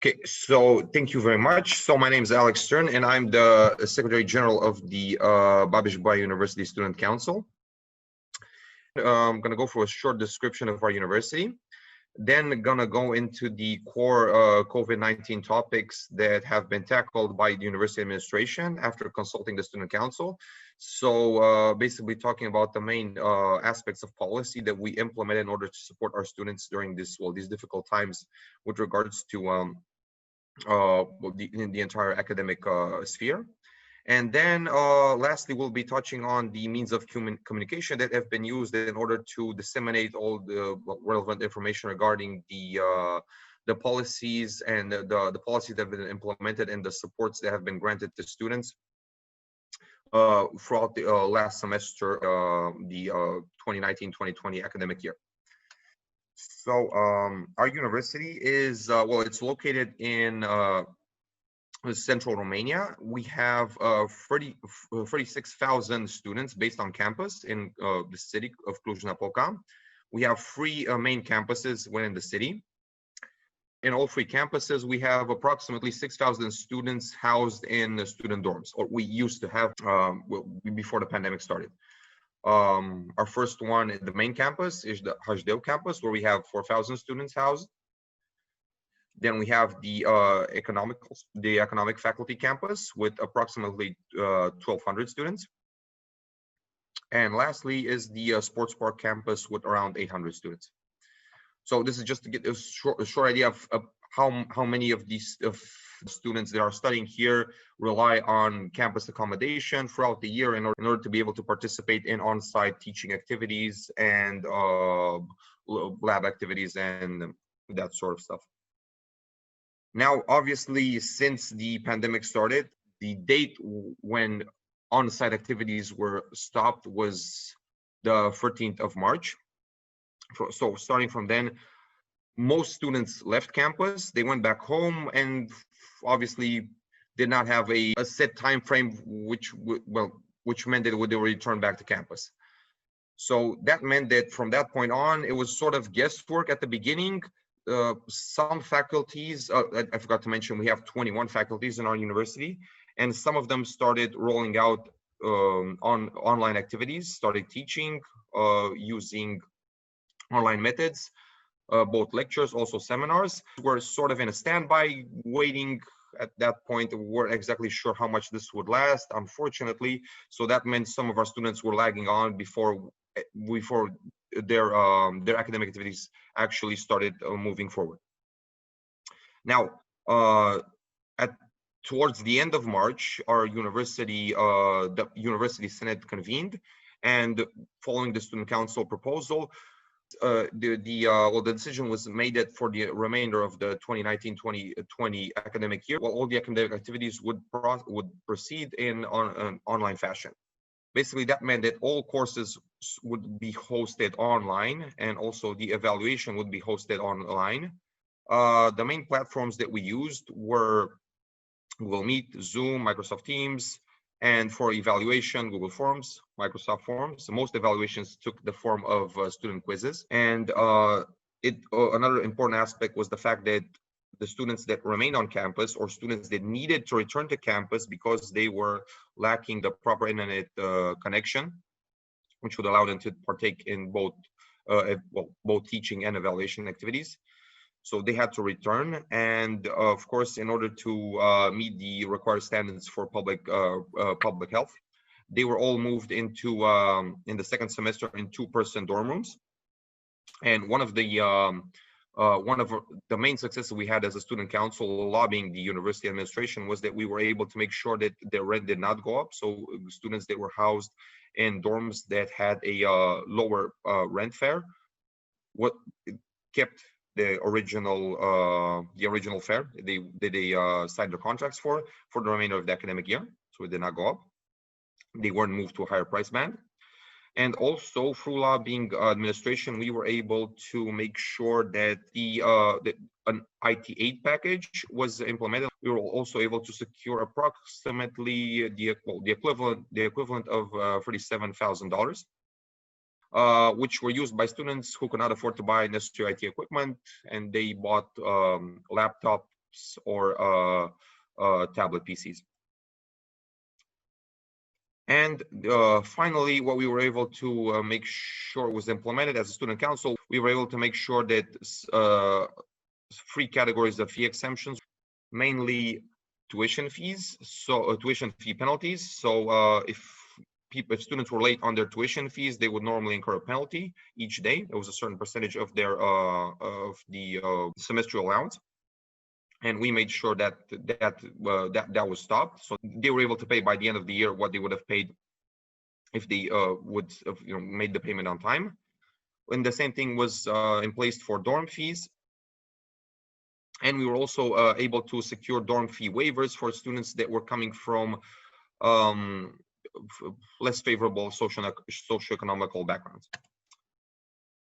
Okay, so thank you very much. So my name is Alex Stern, and I'm the Secretary General of the Babiš Buja University Student Council. I'm going to go for a short description of our university, then going to go into the core COVID-19 topics that have been tackled by the university administration after consulting the Student Council. So basically talking about the main aspects of policy that we implement in order to support our students during these difficult times with regards to the entire academic sphere. And then lastly, we'll be touching on the means of communication that have been used in order to disseminate all the relevant information regarding the policies and the policies that have been implemented and the supports that have been granted to students throughout the last semester, the 2019-2020 academic year. So our university is, well, it's located in central Romania. We have 36,000 students based on campus in the city of Cluj-Napoca. We have three main campuses within the city. In all three campuses, we have approximately 6,000 students housed in the student dorms, or we used to have before the pandemic started. Our first one, the main campus, is the ZOOME campus, where we have 4,000 students housed. Then we have the economic faculty campus with approximately 1,200 students. And lastly is the sports park campus with around 800 students. So this is just to get a short idea of how many of these students that are studying here rely on campus accommodation throughout the year in order to be able to participate in on-site teaching activities and lab activities and that sort of stuff. Now, obviously, since the pandemic started, the date when on-site activities were stopped was the 13th of March. So starting from then, most students left campus, they went back home, and obviously did not have a set time frame, which meant that they would return back to campus. So that meant that from that point on, it was sort of guesswork at the beginning. Some faculties, I forgot to mention, we have 21 faculties in our university, and some of them started rolling out online activities, started teaching using online methods. Both lectures, also seminars. We're sort of in a standby, waiting at that point. We weren't exactly sure how much this would last, unfortunately. So that meant some of our students were lagging on before their academic activities actually started moving forward. Now, towards the end of March, our university, the University Senate convened, and following the Student Council proposal, the decision was made that for the remainder of the 2019-2020 academic year, all the academic activities would proceed in an online fashion. Basically, that meant that all courses would be hosted online, and also the evaluation would be hosted online. The main platforms that we used were Google Meet, Zoom, Microsoft Teams, and for evaluation, Google Forms, Microsoft Forms. Most evaluations took the form of student quizzes. And another important aspect was the fact that the students that remained on campus, or students that needed to return to campus because they were lacking the proper internet connection, which would allow them to partake in both teaching and evaluation activities. So they had to return, and of course, in order to meet the required standards for public health, they were all moved into in the second semester in two-person dorm rooms. And one of the main successes we had as a student council lobbying the university administration was that we were able to make sure that their rent did not go up. So students that were housed in dorms that had a lower rent fare, kept the original fare they signed their contracts for the remainder of the academic year, so it did not go up. They weren't moved to a higher price band. And also through lobbying administration, we were able to make sure that an IT aid package was implemented. We were also able to secure approximately the equivalent of $37,000. Which were used by students who could not afford to buy necessary IT equipment, and they bought laptop or tablet PCs. And finally, what we were able to make sure was implemented as a student council, we were able to make sure that three categories of fee exemptions, mainly tuition fees, so tuition fee penalties. So if students were late on their tuition fees, they would normally incur a penalty each day. It was a certain percentage of their semestral allowance, and we made sure that that was stopped. So they were able to pay by the end of the year what they would have paid if they would have made the payment on time. And the same thing was in place for dorm fees. And we were also able to secure dorm fee waivers for students that were coming from less favorable socioeconomical backgrounds.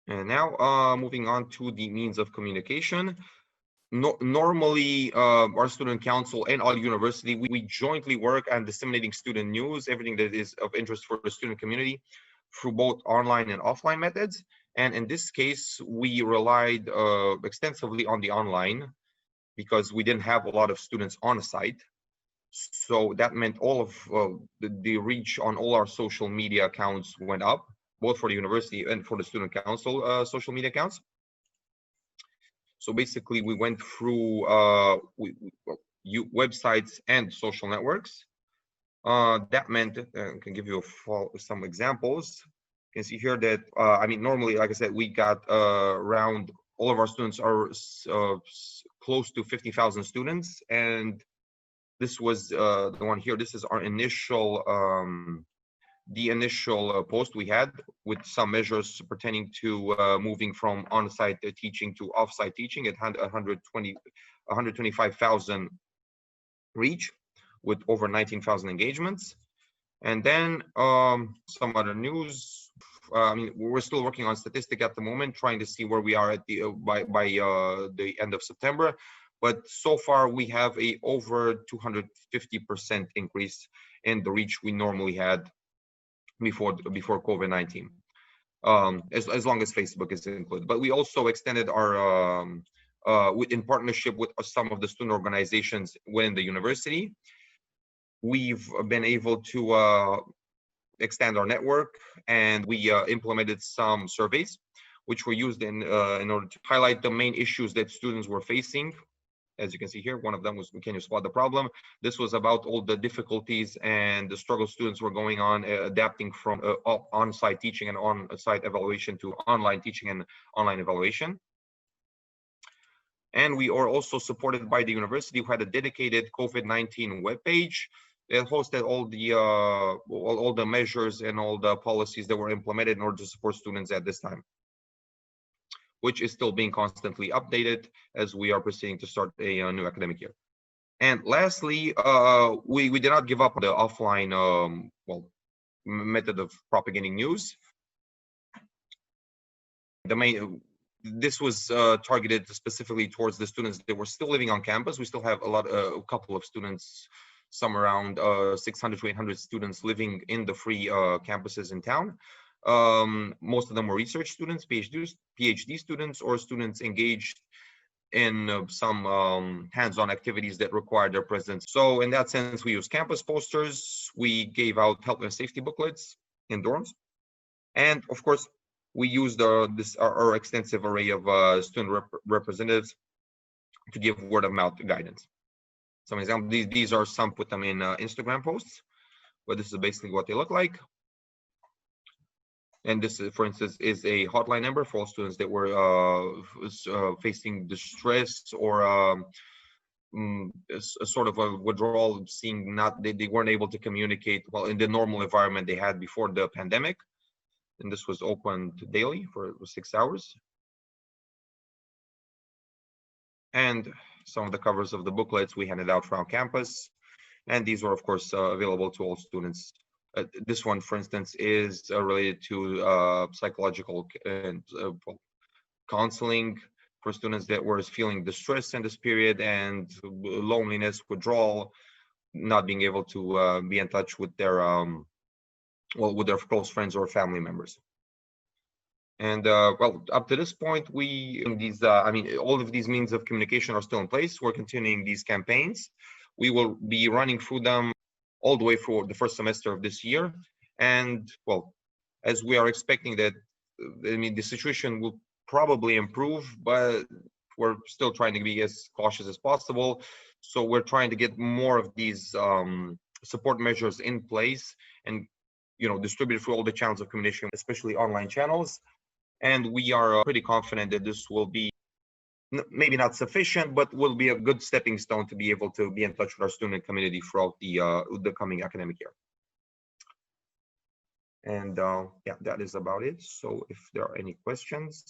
And now moving on to the means of communication. Normally, our student council and our university, we jointly work on disseminating student news, everything that is of interest for the student community, through both online and offline methods. And in this case, we relied extensively on the online because we didn't have a lot of students on site. So that meant all of the reach on all our social media accounts went up, both for the university and for the student council social media accounts. So basically, we went through websites and social networks. That meant, I can give you some examples. You can see here that, I mean, normally, like I said, we got around, all of our students are close to 50,000 students. And this was the one here. This is our initial, the initial post we had with some measures pertaining to moving from on-site teaching to off-site teaching. It had 125,000 reach with over 19,000 engagements. And then some other news. I mean, we're still working on statistic at the moment, trying to see where we are at the by the end of September. But so far, we have a over 250% increase in the reach we normally had before COVID-19, as long as Facebook is included. But we also extended our in partnership with some of the student organizations within the university. We've been able to extend our network, and we implemented some surveys, which were used in order to highlight the main issues that students were facing. As you can see here, one of them was, can you spot the problem? This was about all the difficulties and the struggles students were going on adapting from on-site teaching and on-site evaluation to online teaching and online evaluation. And we are also supported by the university, who had a dedicated COVID-19 webpage that hosted all the measures and all the policies that were implemented in order to support students at this time, which is still being constantly updated as we are proceeding to start a new academic year. And lastly, we did not give up on the offline method of propagating news. This was targeted specifically towards the students that were still living on campus. We still have a couple of students, some around 600 to 800 students living in the free campuses in town. Most of them were research students, PhD students, or students engaged in some hands-on activities that require their presence. So in that sense, we used campus posters. We gave out health and safety booklets in dorms. And of course, we used our extensive array of student representatives to give word-of-mouth guidance. Some examples, these are some, put them in Instagram posts, but this is basically what they look like. And this, for instance, is a hotline number for all students that were facing distress or a sort of a withdrawal, seeing they weren't able to communicate well in the normal environment they had before the pandemic. And this was opened daily for 6 hours. And some of the covers of the booklets we handed out around campus. And these were, of course, available to all students. This one, for instance, is related to psychological and counseling for students that were feeling distress in this period and loneliness, withdrawal, not being able to be in touch with their with their close friends or family members. And well, up to this point, all of these means of communication are still in place. We're continuing these campaigns. We will be running through them all the way for the first semester of this year. And well, as we are expecting that, the situation will probably improve, but we're still trying to be as cautious as possible. So we're trying to get more of these support measures in place and, distributed through all the channels of communication, especially online channels. And we are pretty confident that this will be maybe not sufficient, but will be a good stepping stone to be able to be in touch with our student community throughout the coming academic year. And yeah, that is about it. So if there are any questions.